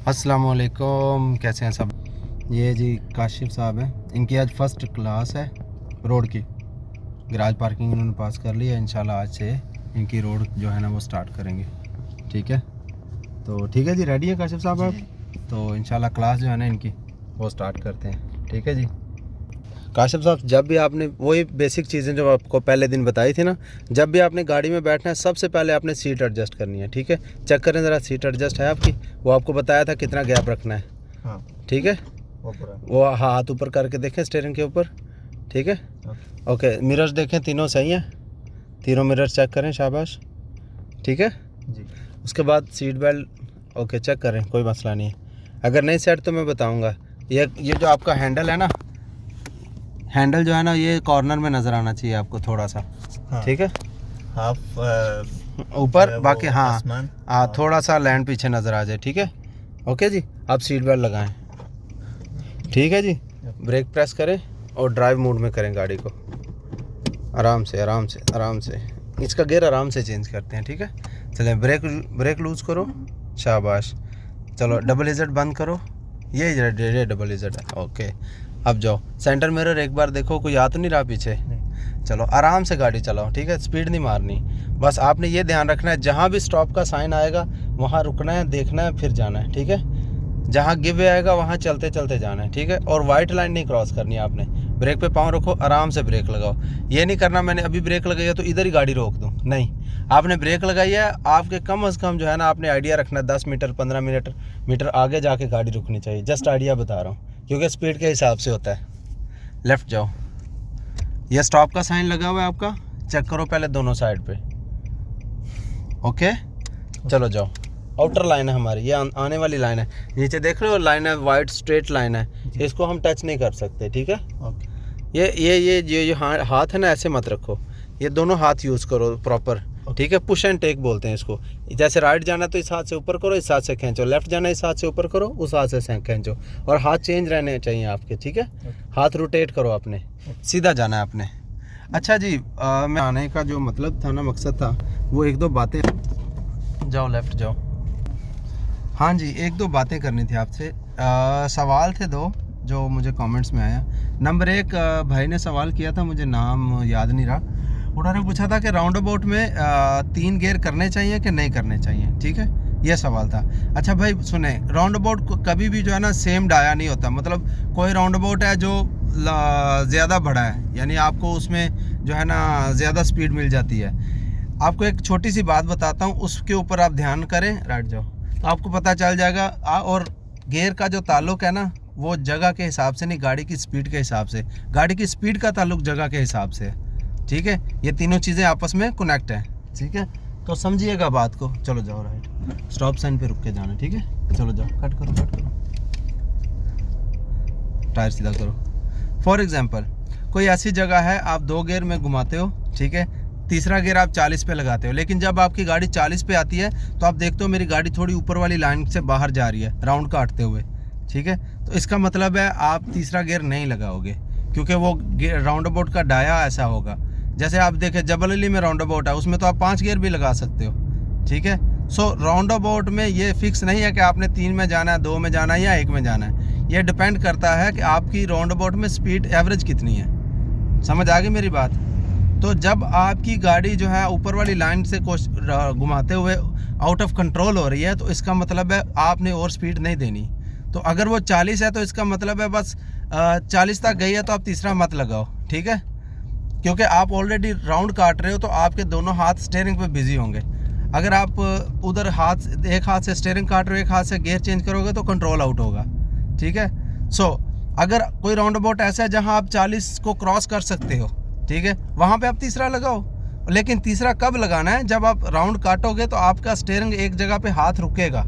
अस्सलामुअलैकुम, कैसे हैं सब। ये जी काशिफ साहब हैं, इनकी आज फर्स्ट क्लास है रोड की। गराज पार्किंग इन्होंने पास कर ली है। इंशाल्लाह आज से इनकी रोड जो है ना वो स्टार्ट करेंगे। ठीक है, तो ठीक है जी, रेडी है काशिफ साहब आप? तो इंशाल्लाह क्लास जो है ना इनकी वो स्टार्ट करते हैं। ठीक है जी काशिफ साहब, जब भी आपने वही बेसिक चीज़ें जो आपको पहले दिन बताई थी ना, जब भी आपने गाड़ी में बैठना है सबसे पहले आपने सीट एडजस्ट करनी है। ठीक है, चेक करें ज़रा सीट एडजस्ट है आपकी। वो आपको बताया था कितना गैप रखना है। हाँ ठीक है, वो हाथ ऊपर करके देखें स्टीयरिंग के ऊपर। ठीक है ओके, मिरर्स देखें तीनों सही हैं, तीनों मिरर्स चेक करें, शाबाश। ठीक है जी, उसके बाद सीट बेल्ट ओके चेक करें, कोई मसला नहीं है। अगर नहीं सेट तो मैं बताऊँगा। ये जो आपका हैंडल है ना, हैंडल जो है ना ये कॉर्नर में नज़र आना चाहिए आपको थोड़ा सा। हाँ। ठीक है, हाफ ऊपर, बाकी हाँ थोड़ा सा लैंड पीछे नज़र आ जाए। ठीक है ओके जी, आप सीट बेल्ट लगाएं। ठीक है जी, ब्रेक प्रेस करें और ड्राइव मोड में करें गाड़ी को। आराम से आराम से आराम से, इसका गियर आराम से चेंज करते हैं। ठीक है, चलें ब्रेक लूज़ करो, शाबाश। चलो डबल इज़ेड बंद करो, ये डबल इज़ेड है। ओके, अब जाओ सेंटर मिरर एक बार देखो, कोई आ तो नहीं रहा पीछे। चलो आराम से गाड़ी चलाओ। ठीक है, स्पीड नहीं मारनी, बस आपने ये ध्यान रखना है जहाँ भी स्टॉप का साइन आएगा वहाँ रुकना है, देखना है, फिर जाना है। ठीक है, जहाँ गिव वे आएगा वहाँ चलते चलते जाना है। ठीक है, और वाइट लाइन नहीं क्रॉस करनी है आपने। ब्रेक पे पाँव रखो, आराम से ब्रेक लगाओ। ये नहीं करना मैंने अभी ब्रेक लगाई है तो इधर ही गाड़ी रोक दूँ, नहीं। आपने ब्रेक लगाई है, आपके कम से कम जो है ना आपने आइडिया रखना है 10 मीटर 15 मीटर आगे जाके गाड़ी रुकनी चाहिए। जस्ट आइडिया बता रहा हूँ, क्योंकि स्पीड के हिसाब से होता है। लेफ़्ट जाओ, ये स्टॉप का साइन लगा हुआ है आपका, चेक करो पहले दोनों साइड पे। ओके चलो जाओ, आउटर लाइन है हमारी, ये आने वाली लाइन है। नीचे देख रहे हो लाइन है, वाइट स्ट्रेट लाइन है, इसको हम टच नहीं कर सकते। ठीक है ओके, ये हाथ है ना ऐसे मत रखो, ये दोनों हाथ यूज़ करो प्रॉपर। ठीक है, पुश एंड टेक बोलते हैं इसको। जैसे राइट जाना तो इस हाथ से ऊपर करो, इस हाथ से खींचो, लेफ्ट जाना इस हाथ से ऊपर करो, उस हाथ से खींचो, और हाथ चेंज रहने चाहिए आपके। ठीक है, हाथ रोटेट करो आपने, सीधा जाना है आपने। अच्छा जी, मैं आने का जो मतलब था ना, मकसद था वो एक दो बातें, जाओ लेफ्ट जाओ। हाँ जी, एक दो बातें करनी थी आपसे। सवाल थे दो जो मुझे कमेंट्स में आया। नंबर एक, भाई ने सवाल किया था, मुझे नाम याद नहीं रहा, उन्होंने पूछा था कि राउंड अबाउट में 3 गियर करने चाहिए कि नहीं करने चाहिए। ठीक है, ये सवाल था। अच्छा भाई सुने, राउंड अबाउट कभी भी जो है ना सेम डाया नहीं होता। मतलब कोई राउंड अबाउट है जो ज़्यादा बड़ा है, यानी आपको उसमें जो है ना ज़्यादा स्पीड मिल जाती है। आपको एक छोटी सी बात बताता हूँ, उसके ऊपर आप ध्यान करें, राइट जाओ, तो आपको पता चल जाएगा। और गियर का जो ताल्लुक है ना वो जगह के हिसाब से नहीं, गाड़ी की स्पीड के हिसाब से। गाड़ी की स्पीड का ताल्लुक जगह के हिसाब से। ठीक है, ये तीनों चीज़ें आपस में कनेक्ट हैं। ठीक है, तो समझिएगा बात को। चलो जाओ राइट, स्टॉप साइन पे रुक के जाना। ठीक है, चलो जाओ, कट करो, टायर सीधा करो। फॉर एग्जांपल कोई ऐसी जगह है आप 2 गियर में घुमाते हो, ठीक है, तीसरा गियर आप 40 पे लगाते हो, लेकिन जब आपकी गाड़ी 40 पे आती है तो आप देखते हो मेरी गाड़ी थोड़ी ऊपर वाली लाइन से बाहर जा रही है राउंड काटते हुए। ठीक है, तो इसका मतलब है आप तीसरा गियर नहीं लगाओगे, क्योंकि वो राउंड अबाउट का डाया ऐसा होगा। जैसे आप देखें जबल अली में राउंड अबाउट है, उसमें तो आप 5 गियर भी लगा सकते हो। ठीक है, सो राउंड अबाउट में ये फिक्स नहीं है कि आपने 3 में जाना है, 2 में जाना है या 1 में जाना है। ये डिपेंड करता है कि आपकी राउंड अबाउट में स्पीड एवरेज कितनी है। समझ आ गई मेरी बात? तो जब आपकी गाड़ी जो है ऊपर वाली लाइन से घुमाते हुए आउट ऑफ कंट्रोल हो रही है, तो इसका मतलब है आपने और स्पीड नहीं देनी। तो अगर वो 40 है तो इसका मतलब है बस 40 तक गई है तो आप तीसरा मत लगाओ। ठीक है, क्योंकि आप ऑलरेडी राउंड काट रहे हो, तो आपके दोनों हाथ स्टीयरिंग पे बिजी होंगे। अगर आप उधर एक हाथ से स्टीयरिंग काट रहे हो, एक हाथ से गियर चेंज करोगे तो कंट्रोल आउट होगा। ठीक है, सो अगर कोई राउंड अबाउट ऐसा है जहां आप 40 को क्रॉस कर सकते हो, ठीक है, वहां पे आप तीसरा लगाओ। लेकिन तीसरा कब लगाना है? जब आप राउंड काटोगे तो आपका स्टीयरिंग एक जगह पे हाथ रुकेगा।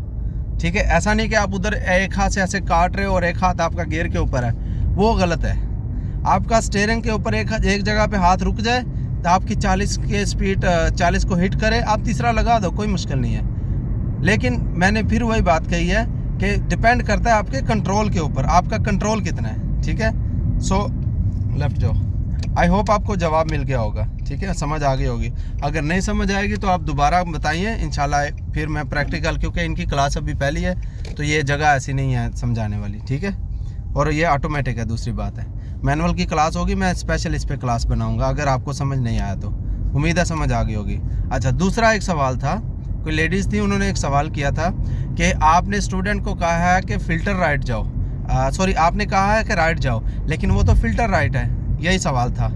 ठीक है, ऐसा नहीं कि आप उधर एक हाथ से ऐसे काट रहे हो और एक हाथ आपका गियर के ऊपर है, वो गलत है। आपका स्टीयरिंग के ऊपर एक जगह पे हाथ रुक जाए तो आपकी 40 के स्पीड 40 को हिट करे, आप तीसरा लगा दो, कोई मुश्किल नहीं है। लेकिन मैंने फिर वही बात कही है कि डिपेंड करता है आपके कंट्रोल के ऊपर, आपका कंट्रोल कितना है। ठीक है, सो लेफ्ट जाओ। आई होप आपको जवाब मिल गया होगा। ठीक है, समझ आ गई होगी। अगर नहीं समझ आएगी तो आप दोबारा बताइए, इंशाल्लाह फिर मैं प्रैक्टिकल, क्योंकि इनकी क्लास अभी पहली है तो ये जगह ऐसी नहीं है समझाने वाली, ठीक है। और ये ऑटोमेटिक है। दूसरी बात है, मैनुअल की क्लास होगी, मैं स्पेशल इस पर क्लास बनाऊँगा अगर आपको समझ नहीं आया तो। उम्मीद है समझ आ गई होगी। अच्छा, दूसरा एक सवाल था, कोई लेडीज़ थी, उन्होंने एक सवाल किया था कि आपने स्टूडेंट को कहा है कि फ़िल्टर राइट जाओ, सॉरी आपने कहा है कि राइट जाओ, लेकिन वो तो फ़िल्टर राइट है। यही सवाल था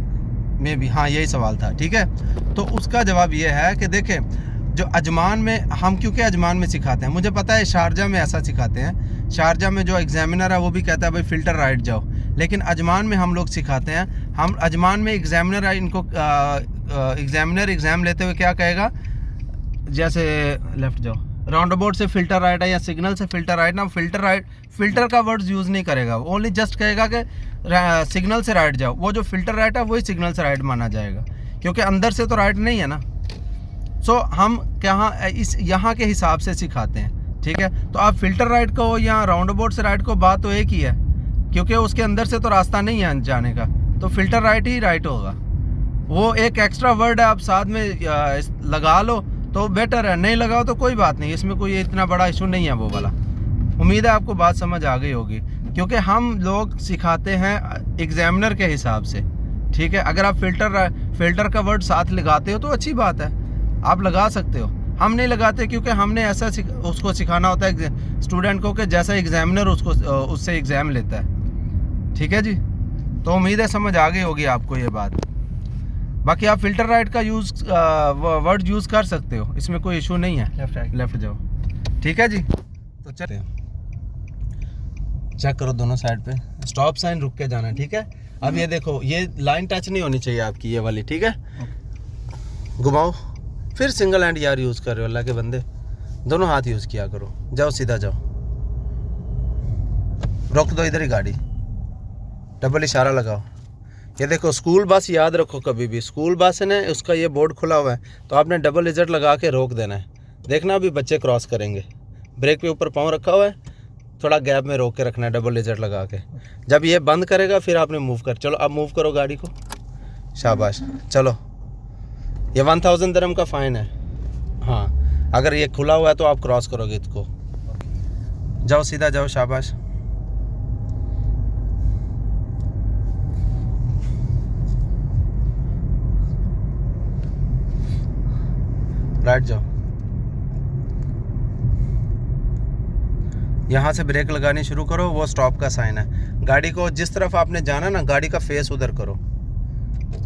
मे बी, हाँ यही सवाल था, ठीक है। तो उसका जवाब ये है कि देखें, जो अजमान में हम, क्योंकि अजमान में सिखाते हैं, मुझे पता है शारजा में ऐसा सिखाते हैं, शारजा में जो एग्ज़ामिनर है वो भी कहता है भाई फ़िल्टर राइट जाओ, लेकिन अजमान में हम लोग सिखाते हैं, हम अजमान में एग्ज़ामिनर है, इनको एग्ज़ामिनर एग्ज़ाम लेते हुए क्या कहेगा, जैसे लेफ़्ट जाओ, राउंड अबाउट से फ़िल्टर राइट है या सिग्नल से फ़िल्टर राइट ना, फ़िल्टर राइट, फ़िल्टर का वर्ड्स यूज़ नहीं करेगा, ओनली जस्ट कहेगा कि सिग्नल से राइट जाओ। वो जो फ़िल्टर राइट है वही सिग्नल से राइट माना जाएगा, क्योंकि अंदर से तो राइट नहीं है ना। सो हम यहाँ के हिसाब से सिखाते हैं, ठीक है। तो आप फ़िल्टर राइट को या राउंड अबाउट से राइट को, बात तो एक ही है, क्योंकि उसके अंदर से तो रास्ता नहीं है जाने का, तो फ़िल्टर राइट ही राइट होगा। वो एक एक्स्ट्रा वर्ड है, आप साथ में लगा लो तो बेटर है, नहीं लगाओ तो कोई बात नहीं, इसमें कोई इतना बड़ा इशू नहीं है वो वाला। उम्मीद है आपको बात समझ आ गई होगी, क्योंकि हम लोग सिखाते हैं एग्ज़ामिनर के हिसाब से, ठीक है। अगर आप फ़िल्टर का वर्ड साथ लगाते हो तो अच्छी बात है, आप लगा सकते हो। हम नहीं लगाते, क्योंकि हमने ऐसा उसको सिखाना होता है स्टूडेंट को कि जैसा एग्ज़ामिनर उसको उससे एग्ज़ाम लेता है, ठीक है जी। तो उम्मीद है समझ आ गई होगी आपको ये बात। बाकी आप फ़िल्टर राइट का वर्ड यूज़ कर सकते हो, इसमें कोई इशू नहीं है। लेफ़्ट जाओ, ठीक है जी। तो चलते हैं, चेक करो दोनों साइड पे, स्टॉप साइन रुक के जाना, ठीक है। अब ये देखो, ये लाइन टच नहीं होनी चाहिए आपकी, ये वाली, ठीक है। घुमाओ, फिर सिंगल हैंड यार यूज़ कर रहे हो, अल्लाह के बंदे, दोनों हाथ यूज़ किया करो। जाओ सीधा जाओ, रोक दो इधर ही गाड़ी, डबल इशारा लगाओ। ये देखो, स्कूल बस याद रखो, कभी भी स्कूल बस है ना, उसका ये बोर्ड खुला हुआ है, तो आपने डबल इजट लगा के रोक देना है। देखना अभी बच्चे क्रॉस करेंगे, ब्रेक पे ऊपर पाँव रखा हुआ है, थोड़ा गैप में रोक के रखना है डबल इजट लगा के। जब ये बंद करेगा फिर आपने मूव कर, चलो अब मूव करो गाड़ी को, शाबाश। चलो, ये 1000 दिरहम का फ़ाइन है। हाँ, अगर ये खुला हुआ है तो आप क्रॉस करोगे इसको। जाओ सीधा जाओ, शाबाश। राइट जाओ, यहाँ से ब्रेक लगानी शुरू करो, वो स्टॉप का साइन है। गाड़ी को जिस तरफ आपने जाना ना, गाड़ी का फेस उधर करो,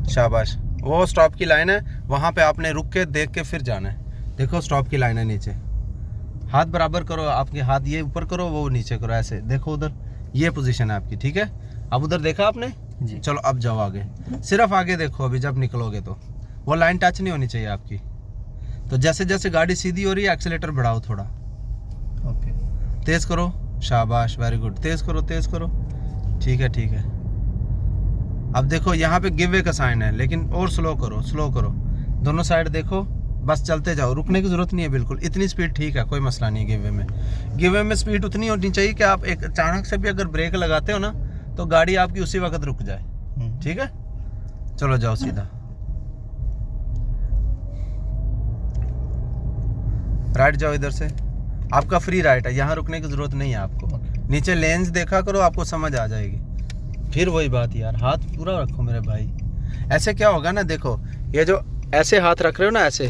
शाबाश। वो स्टॉप की लाइन है, वहाँ पे आपने रुक के देख के फिर जाना है। देखो स्टॉप की लाइन है नीचे, हाथ बराबर करो, आपके हाथ ये ऊपर करो, वो नीचे करो, ऐसे देखो उधर, ये पोजीशन है आपकी, ठीक है। अब उधर देखा आपने जी, चलो अब जाओ आगे, सिर्फ आगे देखो, अभी जब निकलोगे तो वो लाइन टच नहीं होनी चाहिए आपकी। तो जैसे जैसे गाड़ी सीधी हो रही है, एक्सीलेटर बढ़ाओ थोड़ा, ओके, तेज़ करो, शाबाश, वेरी गुड, तेज़ करो, तेज़ करो, ठीक है, ठीक है। अब देखो यहाँ पे गिव वे का साइन है, लेकिन और स्लो करो, स्लो करो, दोनों साइड देखो, बस चलते जाओ, रुकने की ज़रूरत नहीं है बिल्कुल, इतनी स्पीड ठीक है, कोई मसला नहीं है। गिव वे में स्पीड उतनी होनी चाहिए कि आप एक अचानक से भी अगर ब्रेक लगाते हो ना, तो गाड़ी आपकी उसी वक्त रुक जाए, ठीक है। चलो जाओ सीधा, राइट जाओ, इधर से आपका फ्री राइट है, यहाँ रुकने की ज़रूरत नहीं है आपको। नीचे लेंस देखा करो, आपको समझ आ जाएगी। फिर वही बात यार, हाथ पूरा रखो मेरे भाई। ऐसे क्या होगा ना, देखो ये जो ऐसे हाथ रख रहे हो ना, ऐसे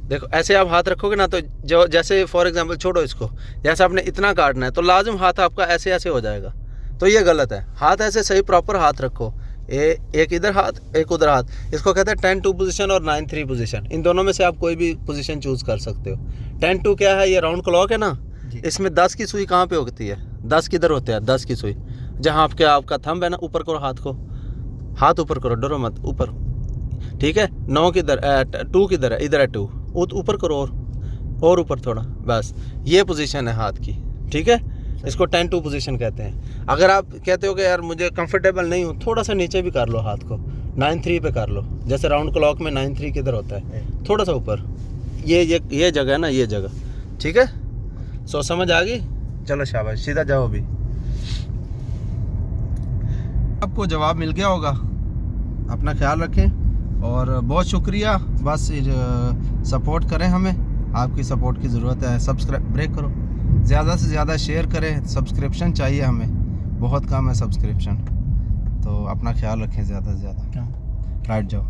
देखो, ऐसे आप हाथ रखोगे ना, तो जो जैसे फॉर एग्जांपल छोड़ो इसको, जैसे आपने इतना काटना है तो लाजिम हाथ आपका ऐसे ऐसे हो जाएगा, तो ये गलत है। हाथ ऐसे सही प्रॉपर हाथ रखो, एक इधर हाथ एक उधर हाथ, इसको कहते हैं 10-2 पोजीशन और 9-3 पोजीशन। इन दोनों में से आप कोई भी पोजीशन चूज़ कर सकते हो। 10-2 क्या है, ये राउंड क्लॉक है ना, इसमें 10 की सुई कहाँ पे होती है, 10 किधर होते हैं, 10 की सुई जहाँ आपका थंब है ना, ऊपर करो हाथ को, हाथ ऊपर करो, डरो मत, ऊपर, ठीक है। 9 किधर, 2 किधर है, इधर है 2, ऊपर करो, और ऊपर थोड़ा, बस ये पोजीशन है हाथ की, ठीक है। इसको 10-2 पोजीशन कहते हैं। अगर आप कहते हो कि यार मुझे कंफर्टेबल नहीं हूँ, थोड़ा सा नीचे भी कर लो हाथ को, 9-3 पे कर लो, जैसे राउंड क्लॉक में 9-3 किधर होता है, थोड़ा सा ऊपर, ये जगह है ना, ये जगह, ठीक है। सो समझ आ गई, चलो शाबाश, सीधा जाओ। अभी आपको जवाब मिल गया होगा, अपना ख्याल रखें। और बहुत शुक्रिया। बस सपोर्ट करें हमें, आपकी सपोर्ट की ज़रूरत है। सब्सक्राइब ब्रेक करो, ज़्यादा से ज़्यादा शेयर करें। सब्सक्रिप्शन चाहिए हमें, बहुत कम है सब्सक्रिप्शन। तो अपना ख्याल रखें ज़्यादा से ज़्यादा। राइट जाओ।